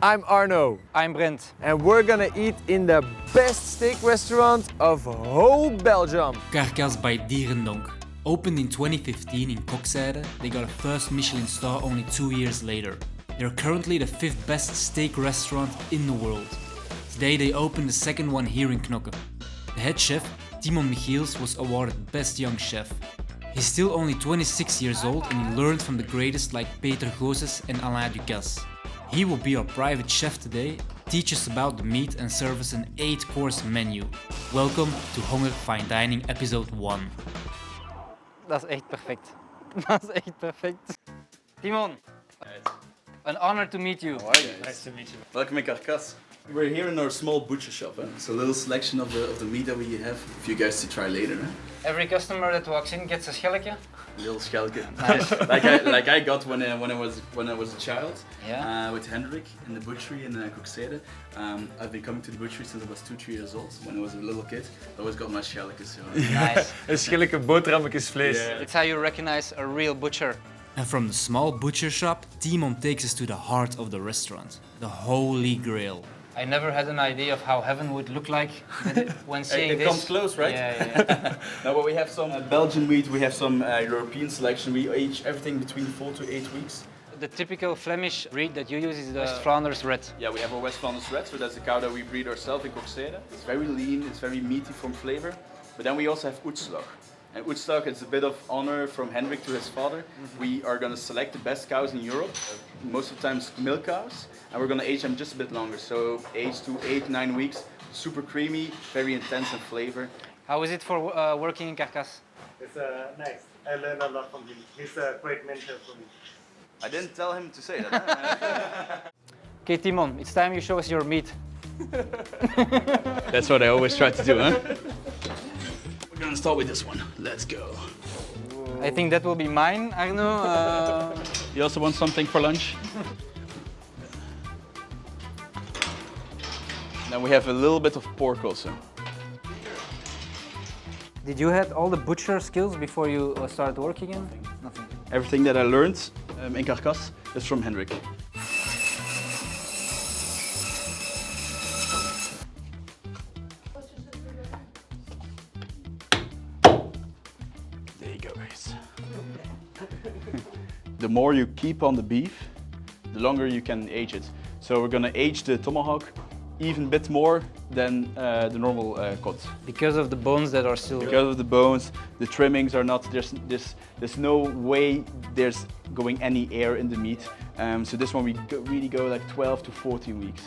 I'm Arno. I'm Brent. And we're gonna eat in the best steak restaurant of whole Belgium. Carpaccio by Dierendomp. Opened in 2015 in Kokzijde, they got a first Michelin star only 2 years later. They're currently the 5th best steak restaurant in the world. Today they opened the second one here in Knokke. The head chef, Timon was awarded Best Young Chef. He's still only 26 years old and he learned from the greatest like Peter Gozes and Alain Ducasse. He will be our private chef today, teach us about the meat and serve us an 8-course menu. Welcome to Honger Fine Dining episode 1. Dat is echt perfect. Dat is echt perfect. Timon, an honor to meet you. Nice to meet you. Welcome in Carpaccio. We're here in our small butcher shop. It's a little selection of the meat that we have for you guys to try later. Every customer that walks in gets a schelletje. Little schelke. Nice. like I got when I was a child. Yeah. With Hendrik in the butchery in Kokzijde. I've been coming to the butchery since I was 2-3 years old. When I was a little kid, I always got my schelke. So. Nice. Een schilleke boterhammetjes vlees. Yeah. It's how you recognize a real butcher. And from the small butcher shop, Timon takes us to the heart of the restaurant, the Holy Grail. I never had an idea of how heaven would look like when seeing It this. comes close, right? Yeah. Now, but we have some Belgian meat, we have some European selection. We age everything between 4 to 8 weeks. The typical Flemish breed that you use is the West Flanders Red. Yeah, we have our West Flanders Red, so that's the cow that we breed ourselves in Kokzijde. It's very lean, it's very meaty from flavor. But then we also have Oedslach. And Oedslach is a bit of honor from Hendrik to his father. We are going to select the best cows in Europe, most of the times milk cows, and we're going to age them just a bit longer. So age to 8-9 weeks, super creamy, very intense in flavor. How is it for working in Carpaccio? It's nice. I learned a lot from him. He's a great mentor for me. I didn't tell him to say that. Okay, Timon, it's time you show us your meat. That's what I always try to do, huh? We're going to start with this one. Let's go. I think that will be mine, Arno. You also want something for lunch? Then we have a little bit of pork also. Did you have all the butcher skills before you started working in? Nothing. Everything that I learned in Carpaccio is from Hendrik. There you go, guys. The more you keep on the beef, the longer you can age it. So we're gonna age the tomahawk even a bit more than the normal cut. Because of the bones that are still... Because of the bones, the trimmings are not, there's no way there's going any air in the meat. So this one we really go like 12 to 14 weeks.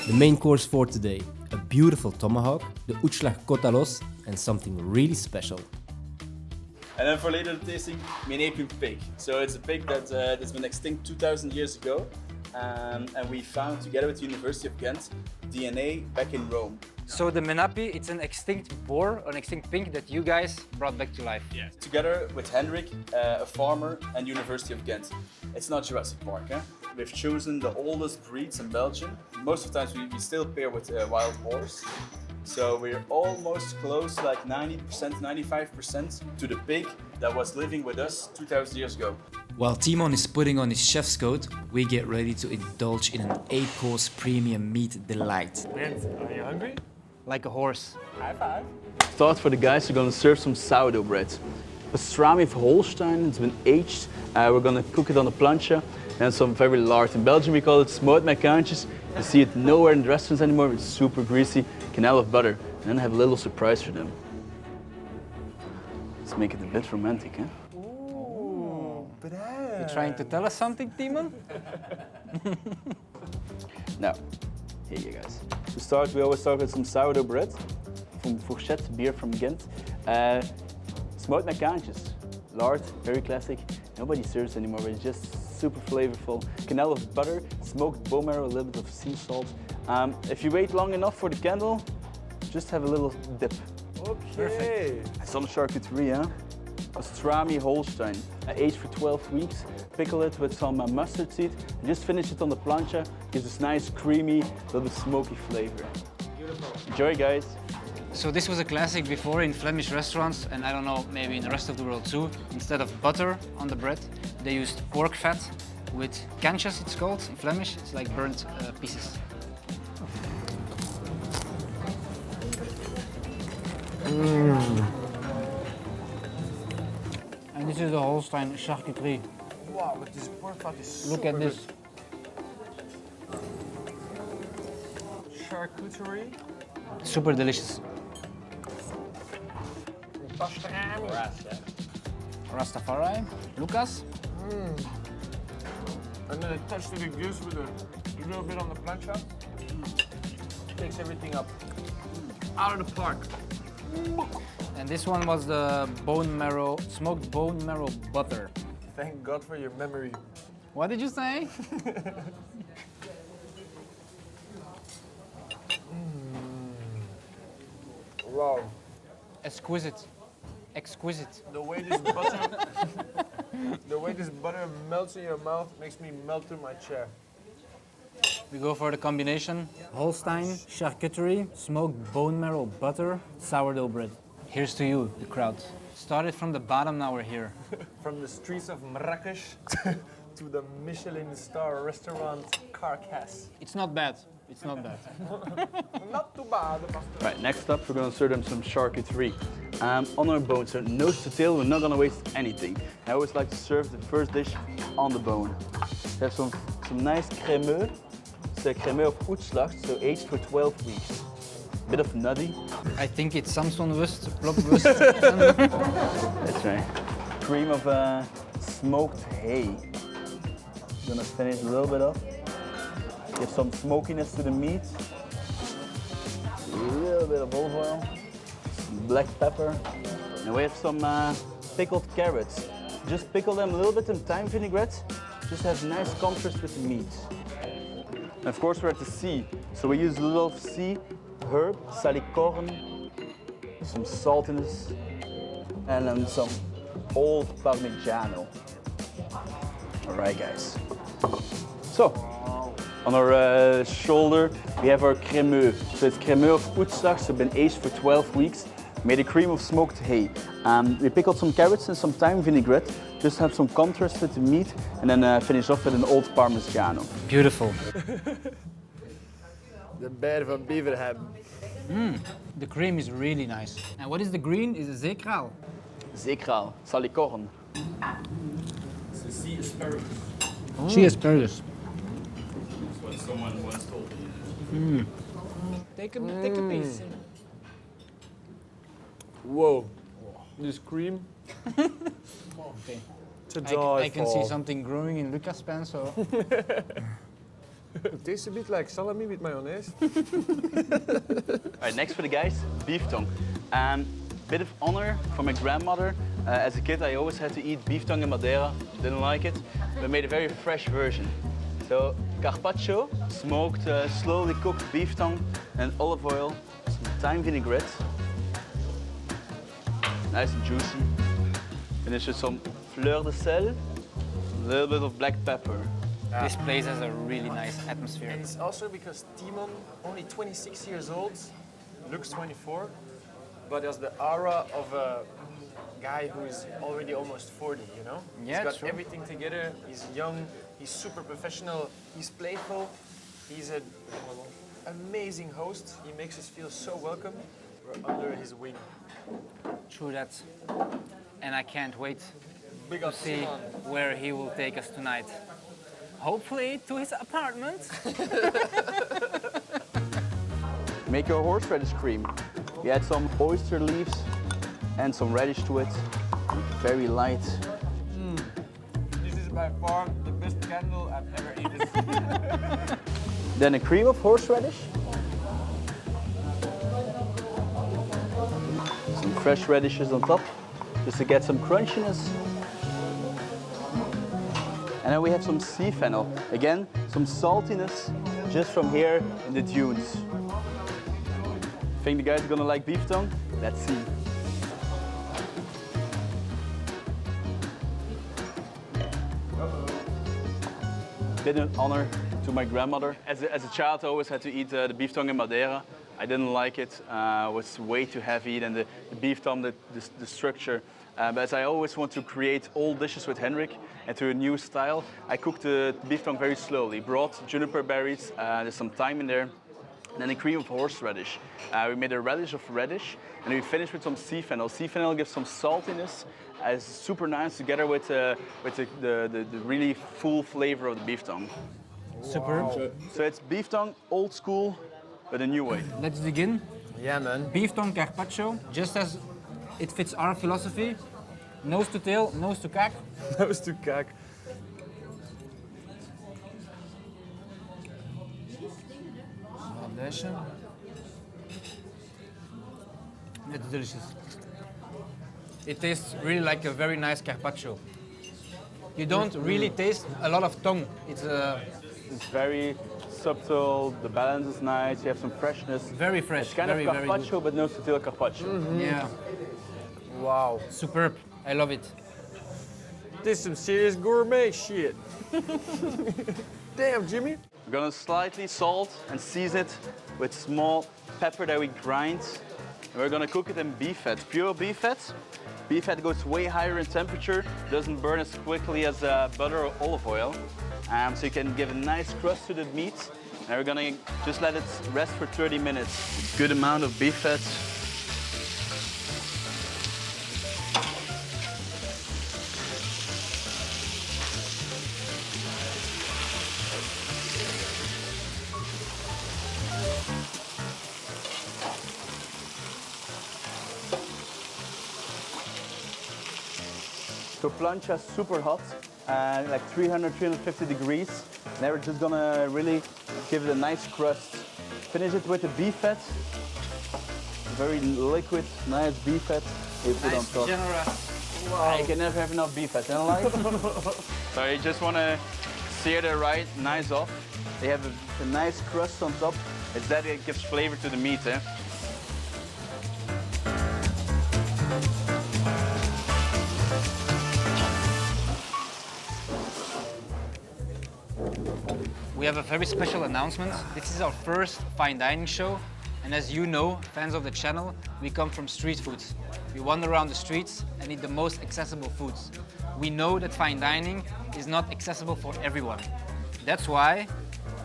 The main course for today, a beautiful tomahawk, the Oedslach Charcuterie and something really special. And then for later tasting, Menapi pig. So it's a pig that's been extinct 2,000 years ago. And we found, together with the University of Ghent, DNA back in Rome. So the Menapi, it's an extinct boar, an extinct pig that you guys brought back to life. Yeah. Together with Hendrik, a farmer, and University of Ghent. It's not Jurassic Park, eh? We've chosen the oldest breeds in Belgium. Most of the times we still pair with wild boars. So we're almost close, like 90%, 95% to the pig that was living with us 2,000 years ago. While Timon is putting on his chef's coat, we get ready to indulge in an 8-course premium meat delight. Brent, are you hungry? Like a horse. High five. Start for the guys, we're gonna serve some sourdough bread. Pastrami of Holstein, it's been aged. We're gonna cook it on a planche and some very lard. In Belgium we call it smoked macaroons. You see it nowhere in the restaurants anymore, it's super greasy. Canal of butter. And then I have a little surprise for them. Let's make it a bit romantic, huh? Ooh, Brent. You trying to tell us something, Timon? Now, here you guys. To start, we always start with some sourdough bread from Fourchette, beer from Ghent. Smoked macaroons, lard, very classic. Nobody serves anymore, but it's just super flavorful. Canal of butter, smoked bone marrow, a little bit of sea salt. If you wait long enough for the candle, just have a little dip. Okay. Perfect. Some charcuterie, huh? Pastrami Holstein, aged for 12 weeks. Pickle it with some mustard seed. Just finish it on the plancha. Gives this nice, creamy, little bit smoky flavor. Beautiful. Enjoy, guys. So this was a classic before in Flemish restaurants, and I don't know, maybe in the rest of the world too. Instead of butter on the bread, they used pork fat with kantjes, it's called in Flemish. It's like burnt pieces. And this is the Holstein Charcuterie. Wow, but this pork fat is Look at this. Charcuterie. Super delicious. Pastrami. Rastafari. Lukas? And then a touch to the goose with a little bit on the plancha. Takes everything up. Out of the park. And this one was the bone marrow, smoked bone marrow butter. Thank God for your memory. What did you say? Wow. Exquisite. Exquisite. The way this butter melts in your mouth makes me melt through my chair. We go for the combination. Holstein Charcuterie, smoked bone marrow butter, sourdough bread. Here's to you, the crowd. Started from the bottom, now we're here. From the streets of Marrakech to the Michelin star restaurant Carpaccio. It's not bad. It's not bad. Not too bad. Right, next up we're gonna serve them some charcuterie. On our bone, so nose to tail, we're not gonna waste anything. I always like to serve the first dish on the bone. We have some nice crémeux. It's a crémeux of Oedslach, so aged for 12 weeks. Bit of nutty. I think it's Samsonwurst, Plopwurst. That's right. Cream of smoked hay. Gonna finish a little bit up. Give some smokiness to the meat. A little bit of olive oil. Some black pepper. And we have some pickled carrots. Just pickle them a little bit in thyme vinaigrette. Just has nice contrast with the meat. And of course we're at the sea, so we use a little of sea herb, salicorn, some saltiness, and then some old Parmigiano. All right, guys. So, on our shoulder, we have our crémeux. So it's crémeux of Oedslach, so been aged for 12 weeks. Made a cream of smoked hay. We pickled some carrots and some thyme vinaigrette, just have some contrast with the meat, and then finish off with an old Parmigiano. Beautiful. The bear van Beverham. The cream is really nice. And what is the green? Is it zeekraal? Zeekraal, salicorn. It's the sea asparagus. Sea asparagus. That's what someone once told me. Take a piece. Whoa. This cream. Okay. It's a joy. I can see something growing in Lukas' pan, so. It tastes a bit like salami with mayonnaise. All right, next for the guys, beef tongue. Bit of honor for my grandmother. As a kid, I always had to eat beef tongue in Madeira. She didn't like it. We made a very fresh version. So, Carpaccio, smoked, slowly cooked beef tongue, and olive oil, some thyme vinaigrette. Nice and juicy. Finish with some fleur de sel, a little bit of black pepper. This place has a really nice atmosphere. And it's also because Timon, only 26 years old, looks 24, but has the aura of a guy who is already almost 40, you know? Yeah, he's got true. everything together, he's young, he's super professional, he's playful, he's an amazing host, he makes us feel so welcome. We're under his wing. True that. And I can't wait Big to up see Timon. where he will take us tonight. Hopefully to his apartment. Make your horseradish cream. We add some oyster leaves and some radish to it. Very light. This is by far the best candle I've ever eaten. Then a cream of horseradish. Some fresh radishes on top, just to get some crunchiness. And then we have some sea fennel. Again, some saltiness just from here in the dunes. Think the guys are gonna like beef tongue? Let's see. Bit of honor to my grandmother. As a child, I always had to eat the beef tongue in Madeira. I didn't like it. It was way too heavy, and the beef tongue, the structure. But I always want to create old dishes with Henrik and to a new style. I cooked the beef tongue very slowly. Brought juniper berries, there's some thyme in there, and then a cream of horseradish. We made a relish of radish, and we finished with some sea fennel. Sea fennel gives some saltiness. It's super nice together with the really full flavor of the beef tongue. Super. So it's beef tongue, old school, but a new way. Let's dig in. Yeah, man. Beef tongue carpaccio, just as it fits our philosophy. Nose to tail, nose to kaak. Nose to kaak. It's delicious. It tastes really like a very nice carpaccio. You don't really taste a lot of tongue. It's It's very subtle, the balance is nice, you have some freshness. very fresh, It's kind very, of very carpaccio, but nose to tail carpaccio. good. Yeah, Wow. superb. I love it. This is some serious gourmet shit. Damn, Jimmy. We're gonna slightly salt and season it with small pepper that we grind. And we're gonna cook it in beef fat, pure beef fat. Beef fat goes way higher in temperature, doesn't burn as quickly as butter or olive oil. So you can give a nice crust to the meat. And we're gonna just let it rest for 30 minutes. Good amount of beef fat. So plancha is super hot, like 300, 350 degrees. Now we're just gonna really give it a nice crust. Finish it with the beef fat. Very liquid, nice beef fat. You put on top. generous. Wow. You can never have enough beef fat in life. So you just wanna sear it right, nice off. They have a nice crust on top. It's that it gives flavor to the meat, eh? We have a very special announcement. This is our first fine dining show. And as you know, fans of the channel, we come from street food. We wander around the streets and eat the most accessible foods. We know that fine dining is not accessible for everyone. That's why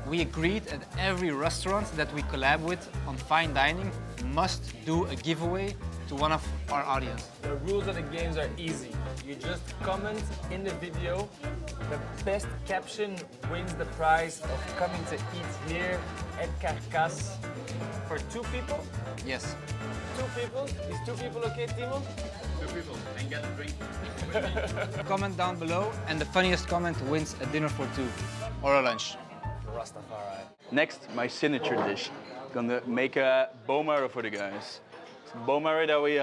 we agreed that every restaurant that we collab with on fine dining must do a giveaway to one of our audience. The rules of the games are easy. You just comment in the video. The best caption wins the prize of coming to eat here at Carcasse for 2 people. Yes. 2 people? Is 2 people okay, Timon? 2 people and get a drink. Comment down below and the funniest comment wins a dinner for 2 or a lunch. Rastafari. Next, my signature dish. Gonna make a bone marrow for the guys. It's bone marrow that we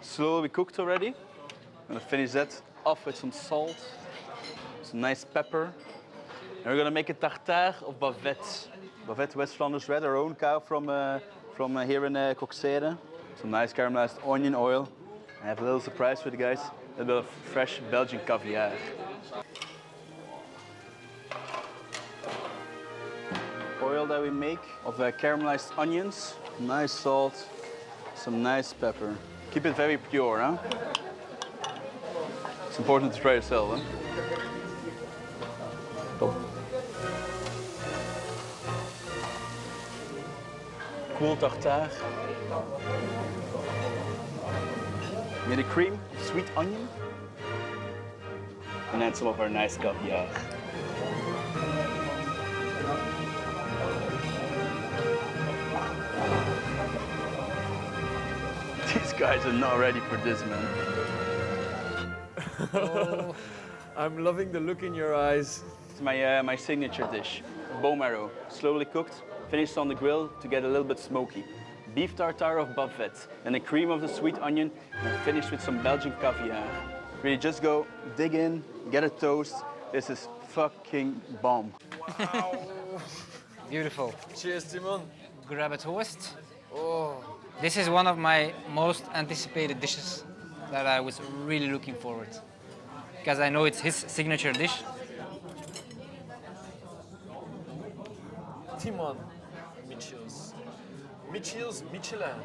slowly cooked already. Gonna finish that off with some salt, some nice pepper. And we're gonna make a tartare of bavette. Bavette West Flanders red, our own cow from here in Coxede. Some nice caramelized onion oil. I have a little surprise for the guys, a bit of fresh Belgian caviar. Oil that we make of caramelized onions, nice salt, some nice pepper. Keep it very pure, huh? It's important to try yourself, huh? Top. Cool tartare. Made a cream, sweet onion. And then some of our nice caviar. These guys are not ready for this, man. Oh, I'm loving the look in your eyes. It's my signature dish, bone marrow, slowly cooked, finished on the grill to get a little bit smoky. Beef tartare of bavette, and a cream of the sweet onion, and finished with some Belgian caviar. Really just go, dig in, get a toast. This is fucking bomb. Wow. Beautiful. Cheers, Timon. Grab a toast. Oh. This is one of my most anticipated dishes that I was really looking forward to. Because I know it's his signature dish. Timon. Let me chills. Michel's Michelin.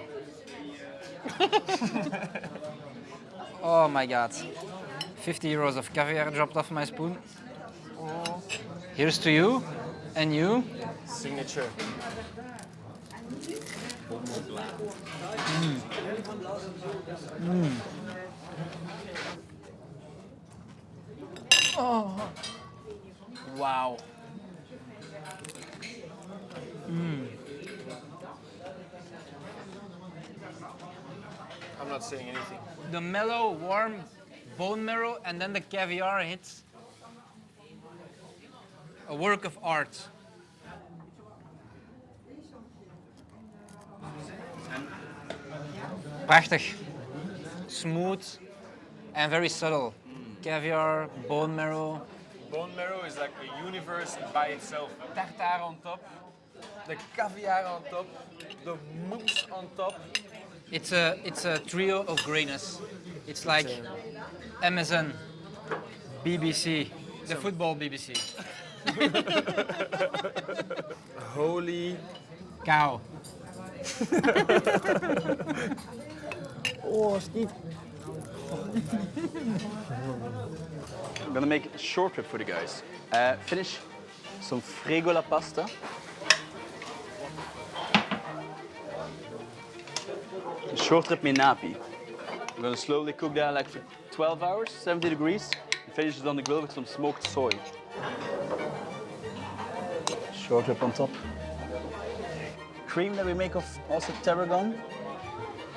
Oh my god. 50 euros of caviar dropped off my spoon. Here's to you and you. Signature. Oh. Wow. I'm not saying anything. The mellow, warm bone marrow and then the caviar hits. A work of art. Prachtig. Smooth and very subtle. Caviar, bone marrow. Bone marrow is like a universe by itself. Tartare on top, the caviar on top, the mousse on top. It's a trio of greatness. It's like MSN, BBC, the football BBC. Holy Cow. Oh, Steve. I'm gonna make a short rib for the guys. Finish some Fregola pasta. Short rib Menapi. I'm gonna slowly cook that like for 12 hours, 70 degrees. And finish it on the grill with some smoked soy. Short rib on top. Cream that we make of also tarragon.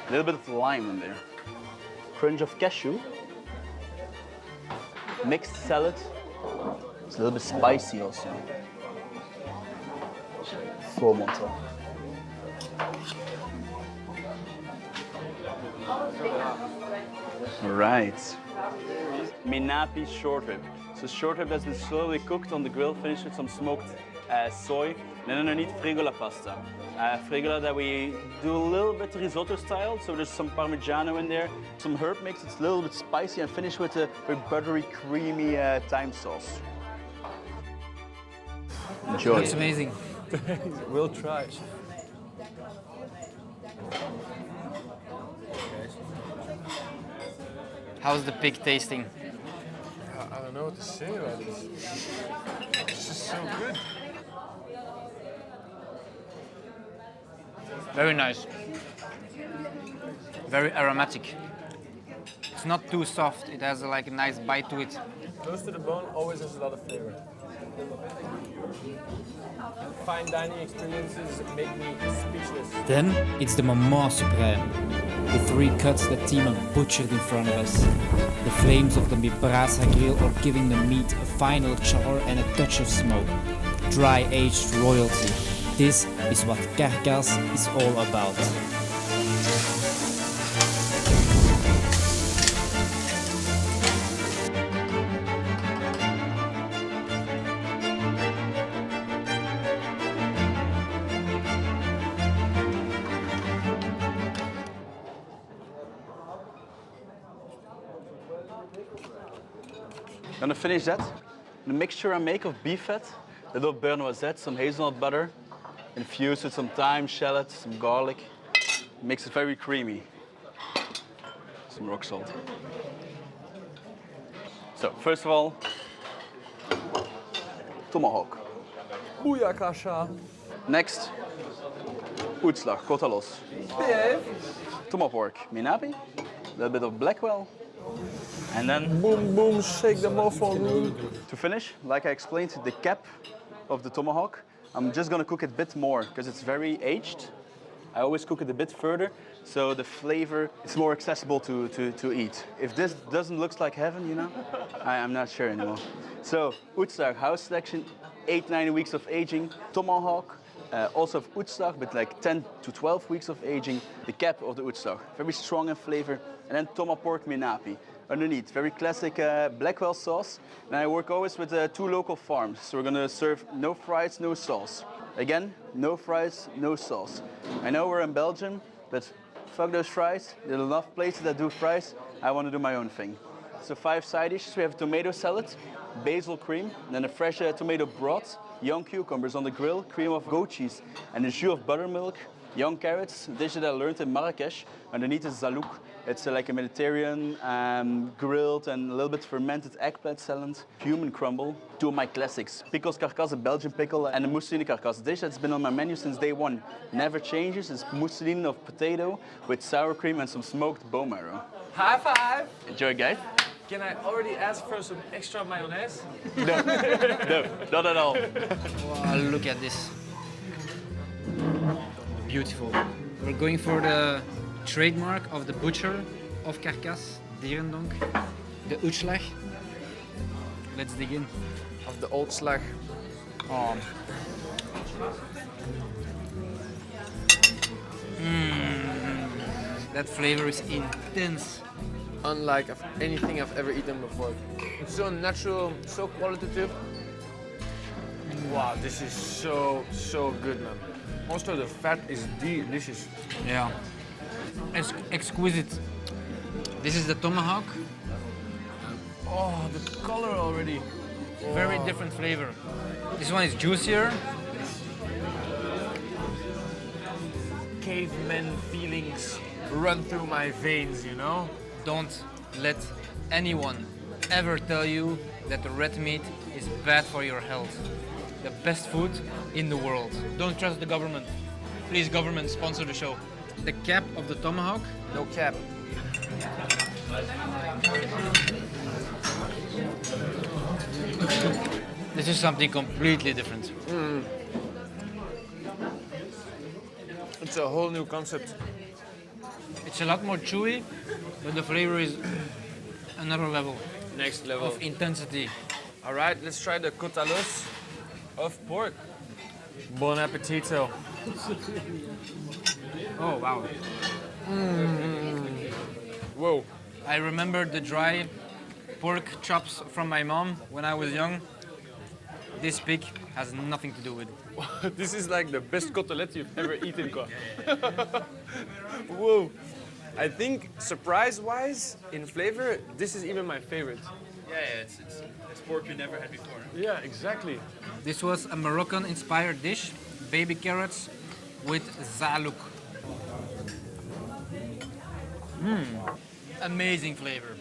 A little bit of lime in there. Crunch of cashew. Mixed salad. It's a little bit spicy also. Foam on top. Right. Menapi short rib. So short rib has been slowly cooked on the grill, finished with some smoked soy. And then underneath Fregola pasta. Fregola that we do a little bit risotto style, so there's some Parmigiano in there, some herb mix, it's a little bit spicy, and finish with a very buttery, creamy thyme sauce. Enjoy. Looks amazing. We'll try. How's the pig tasting? I don't know what to say about this. It's just so good. Very nice. Very aromatic. It's not too soft. It has like a nice bite to it. Close to the bone always has a lot of flavor. Fine dining experiences make me speechless. Then it's the moment supreme. The 3 cuts that Timon butchered in front of us. The flames of the brasa grill are giving the meat a final char and a touch of smoke. Dry-aged royalty. This is what Carpaccio is all about. Gonna finish that. The mixture I make of beef fat, a little beurre noisette, some hazelnut butter, infused with some thyme, shallot, some garlic. Makes it very creamy. Some rock salt. So, first of all, tomahawk. Booyakasha. Next, Oedslach Charcuterie. Tomahawk pork, Menapi, a little bit of Blackwell. And then, Boom, boom, shake them off all room. to finish, like I explained, the cap of the tomahawk. I'm just gonna cook it a bit more because it's very aged. I always cook it a bit further so the flavor is more accessible to eat. If this doesn't look like heaven, you know, I'm not sure anymore. So, Oedslach house selection, 8-9 weeks of aging. Tomahawk, also of Oedslach, but like 10 to 12 weeks of aging. The cap of the Oedslach, very strong in flavor. And then tomahawk pork Menapi. Underneath, very classic Blackwell sauce. And I work always with 2 local farms. So we're gonna serve no fries, no sauce. Again, no fries, no sauce. I know we're in Belgium, but fuck those fries. There are enough places that do fries. I wanna do my own thing. So 5 side dishes. We have tomato salad, basil cream, and then a fresh tomato broth, young cucumbers on the grill, cream of goat cheese, and a jus of buttermilk, young carrots, a dish that I learned in Marrakesh. Underneath is zalouk. It's like a Mediterranean grilled and a little bit fermented eggplant salad, cumin crumble. Two of my classics, pickles carcasse, a Belgian pickle, and a mousseline carcasse. A dish that's been on my menu since day one. Never changes. It's mousseline of potato with sour cream and some smoked bone marrow. High five! Enjoy, guys. Can I already ask for some extra mayonnaise? No, not at all. Wow, look at this. Beautiful. We're going for the trademark of the butcher of Carcasse, Dierendonck, the Oedslach. Let's dig in. Of the Oedslach. Oh. That flavor is intense. Unlike anything I've ever eaten before. It's so natural, so qualitative. Wow, this is so good, man. Also, the fat is delicious. Yeah. Exquisite. This is the tomahawk. Oh, the color already. Very different flavor. This one is juicier. Caveman feelings run through my veins, you know? Don't let anyone ever tell you that the red meat is bad for your health. The best food in the world. Don't trust the government. Please, government, sponsor the show. The cap of the tomahawk. No cap. This is something completely different. It's a whole new concept. It's a lot more chewy, but the flavor is another level Next level. of intensity. All right, let's try the côte à l'os of pork. Bon appetito. Oh, wow. Whoa. I remember the dry pork chops from my mom when I was young. This pig has nothing to do with it. This is like the best côtelette you've ever eaten, quoi. Whoa. I think surprise-wise, in flavor, this is even my favorite. Yeah, it's pork you never had before. Yeah, exactly. This was a Moroccan-inspired dish, baby carrots with zalouk. Amazing flavor.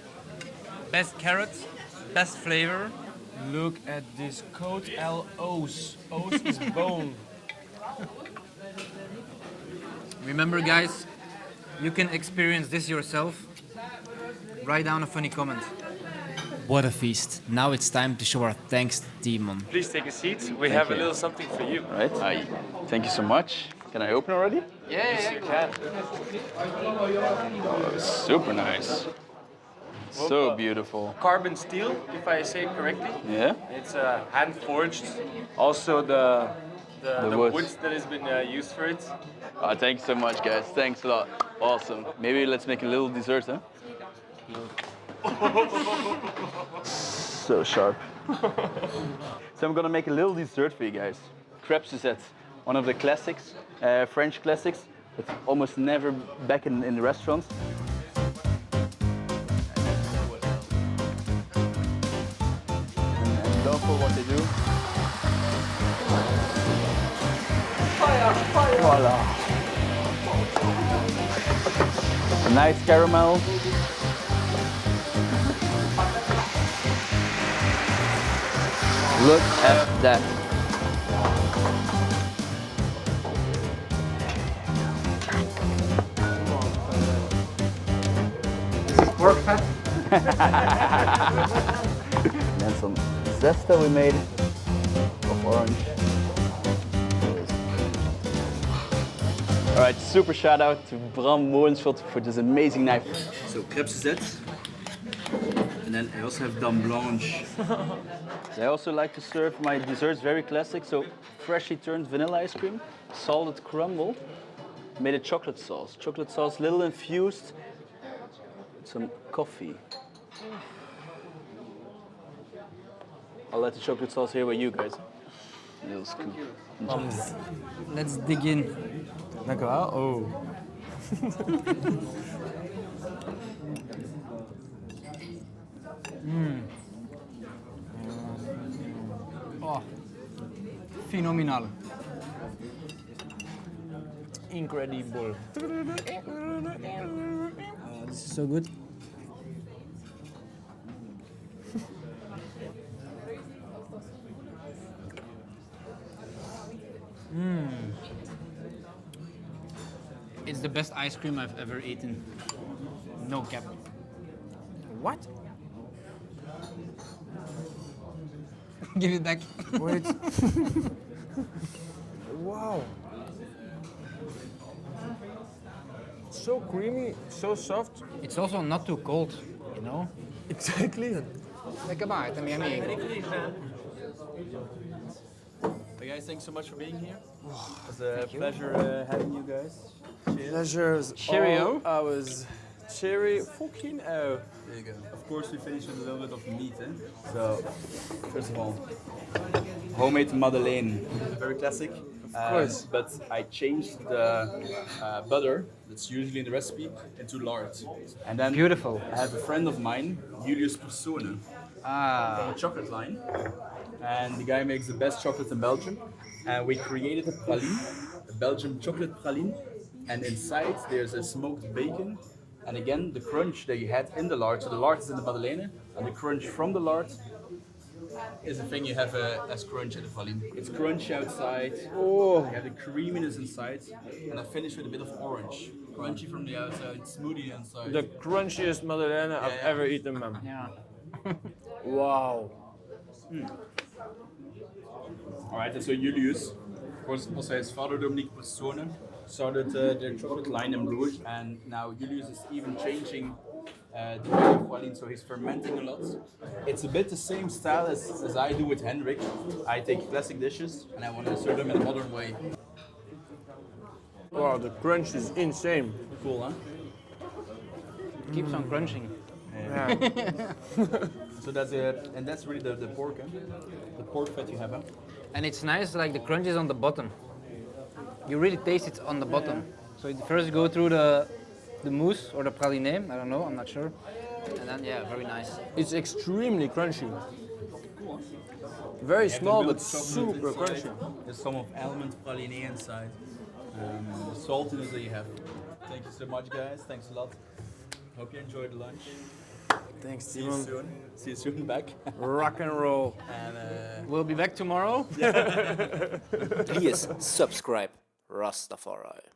Best carrots, best flavor. Look at this côte à l'os. Os is bone. Remember, guys, you can experience this yourself. Write down a funny comment. What a feast. Now it's time to show our thanks to Timon. Please take a seat. We have you. a little something for you. Right. Thank you so much. Can I open already? Yes, you can. Oh, super nice. So beautiful. Carbon steel, if I say it correctly. Yeah? It's hand forged. Also the wood. wood that has been used for it. Oh, thanks so much, guys. Thanks a lot. Awesome. Maybe let's make a little dessert, huh? So sharp. So I'm gonna make a little dessert for you guys. Crepe Suzette, one of the classics, French classics, but almost never back in the restaurants. And don't for what they do. Voila. A nice caramel. Look at that. This is pork fat. And then some zest that we made of orange. All right, super shout out to Bram Molenschot for this amazing knife. So Crepe Suzette, and then I also have Dame Blanche. I also like to serve my desserts very classic, so freshly turned vanilla ice cream, salted crumble, made a chocolate sauce. Chocolate sauce, little infused, some coffee. I'll let the chocolate sauce here with you guys. A little scoop. Let's dig in. Dankjewel. Oh. Oh, phenomenal. incredible. This is so good. It's the best ice cream I've ever eaten. No cap. What? Give it back. Wait. Wow. So creamy, so soft. It's also not too cold, you know? Exactly. Lekker baard, I'm yummy. Hey guys, thanks so much for being here. It was a pleasure having you guys. Cheers. Pleasures. Cheerio. I was cherry fucking There you go. Of course, we finished with a little bit of meat. So, first of all, homemade Madelijn. Very classic. Of course. But I changed the butter that's usually in the recipe into lard. And then Beautiful. I have a friend of mine, Julius Persone, from the chocolate line. And the guy makes the best chocolate in Belgium. And we created a praline, a Belgian chocolate praline. And inside there's a smoked bacon. And again, the crunch that you had in the lard. So the lard is in the Madelijn, and the crunch from the lard is the thing you have as crunch at the praline. It's crunchy outside, you have the creaminess inside, and I finish with a bit of orange. Crunchy from the outside, smoothie inside. the crunchiest Madelijn I've ever eaten, man. Yeah. Wow. Alright, and so Julius, of course, also his father, Dominique Persone, started their chocolate line in Bruges, and now Julius is even changing the way of praline, so he's fermenting a lot. It's a bit the same style as I do with Hendrik. I take classic dishes and I want to serve them in a modern way. Wow, the crunch is insane. Cool, huh? Keeps on crunching. Yeah. So that's it, and that's really the pork, huh? The pork fat you have, huh? And it's nice, like the crunch is on the bottom. You really taste it on the bottom. So you first go through the mousse or the praline, I don't know, I'm not sure. And then, yeah, very nice. It's extremely crunchy. Very small, but super crunchy. There's some of almond praline inside. The saltiness that you have. Thank you so much, guys. Thanks a lot. Hope you enjoyed the lunch. Thanks, See you Timon. soon. See you soon back. Rock and roll. And We'll be back tomorrow. Please subscribe, Rastafari.